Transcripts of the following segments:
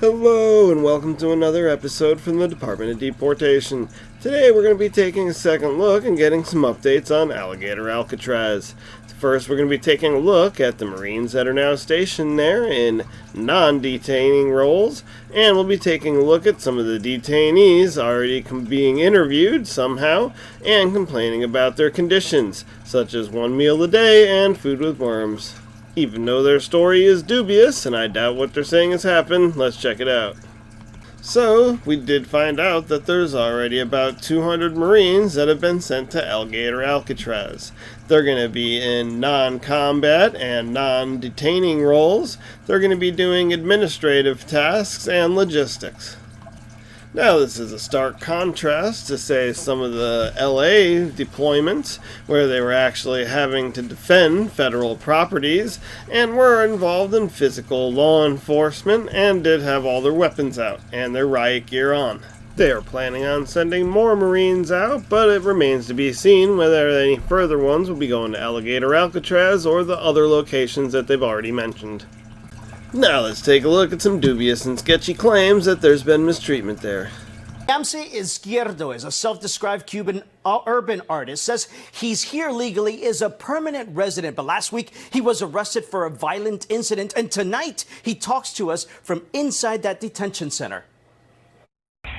Hello and welcome to another episode from the Department of Deportation. Today we're going to be taking a second look and getting some updates on Alligator Alcatraz. First we're going to be taking a look at the Marines that are now stationed there in non-detaining roles, and we'll be taking a look at some of the detainees already being interviewed somehow and complaining about their conditions, such as 1 meal a day and food with worms. Even though their story is dubious, and I doubt what they're saying has happened, let's check it out. So, we did find out that there's already about 200 Marines that have been sent to Alligator Alcatraz. They're going to be in non-combat and non-detaining roles. They're going to be doing administrative tasks and logistics. Now, this is a stark contrast to, say, some of the LA deployments, where they were actually having to defend federal properties and were involved in physical law enforcement and did have all their weapons out and their riot gear on. They are planning on sending more Marines out, but it remains to be seen whether any further ones will be going to Alligator Alcatraz or the other locations that they've already mentioned. Now let's take a look at some dubious and sketchy claims that there's been mistreatment there. Liamsi Izquierdo is a self-described Cuban urban artist, says he's here legally, is a permanent resident, but last week he was arrested for a violent incident, and tonight he talks to us from inside that detention center.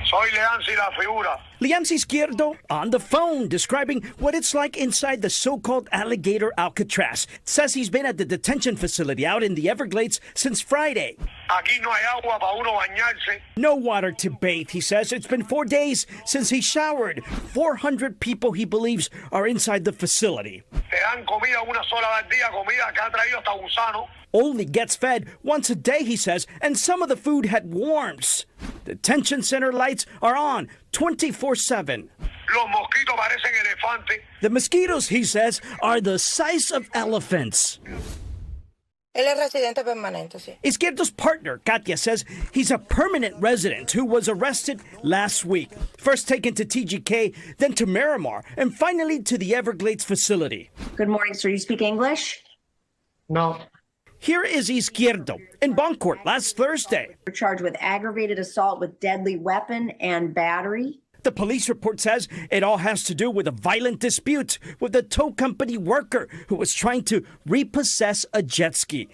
Soy Liamsi la figura. Liamsi Izquierdo on the phone describing what it's like inside the so-called Alligator Alcatraz. Says he's been at the detention facility out in the Everglades since Friday. Aquí no hay agua para uno bañarse. No water to bathe, he says. It's been 4 days since he showered. 400 people he believes are inside the facility. Te dan comida una sola al día, comida que ha traído hasta gusano. Only gets fed once a day, he says, and some of the food had worms. Detention center lights are on 24/7. Los mosquitos parecen elefantes. The mosquitoes, he says, are the size of elephants. Él es residente permanente, sí. Izquierdo's partner, Katia, says he's a permanent resident who was arrested last week. First taken to TGK, then to Miramar, and finally to the Everglades facility. Good morning, sir. You speak English? No. Here is Izquierdo in bond court last Thursday. You're charged with aggravated assault with deadly weapon and battery. The police report says it all has to do with a violent dispute with a tow company worker who was trying to repossess a jet ski.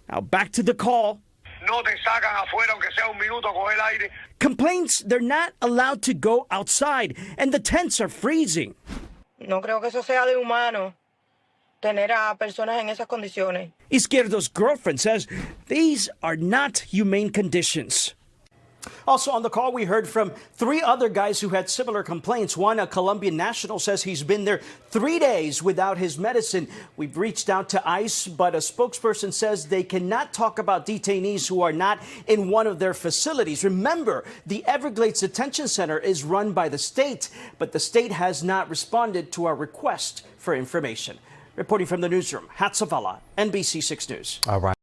Now back to the call. No te sacan afuera aunque sea un minuto a coger aire. Complaints they're not allowed to go outside and the tents are freezing. No creo que eso sea de humano, tener a personas en esas condiciones. Izquierdo's girlfriend says these are not humane conditions. Also on the call, we heard from 3 other guys who had similar complaints. One, a Colombian national, says he's been there 3 days without his medicine. We've reached out to ICE, but a spokesperson says they cannot talk about detainees who are not in one of their facilities. Remember, the Everglades Detention Center is run by the state, but the state has not responded to our request for information. Reporting from the newsroom, Hatzavala, NBC6 News. All right.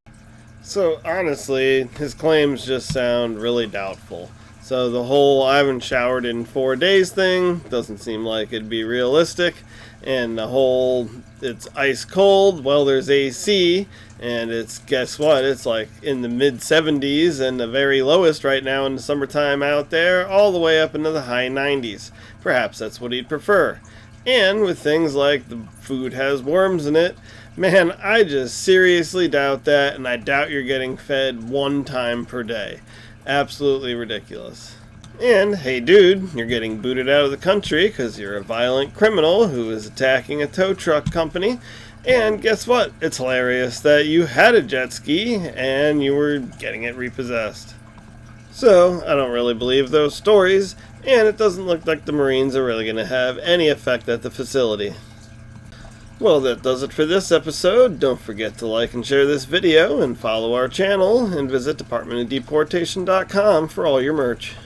So, honestly, his claims just sound really doubtful. So the whole I haven't showered in 4 days thing doesn't seem like it'd be realistic. And the whole it's ice cold, well, there's AC, and it's, guess what, it's like in the mid-70s and the very lowest right now in the summertime out there, all the way up into the high 90s. Perhaps that's what he'd prefer. And with things like the food has worms in it, man, I just seriously doubt that, and I doubt you're getting fed 1 time per day. Absolutely ridiculous. And, hey dude, you're getting booted out of the country because you're a violent criminal who is attacking a tow truck company. And guess what? It's hilarious that you had a jet ski and you were getting it repossessed. So, I don't really believe those stories, and it doesn't look like the Marines are really going to have any effect at the facility. Well, that does it for this episode. Don't forget to like and share this video, and follow our channel, and visit DepartmentofDeportation.com for all your merch.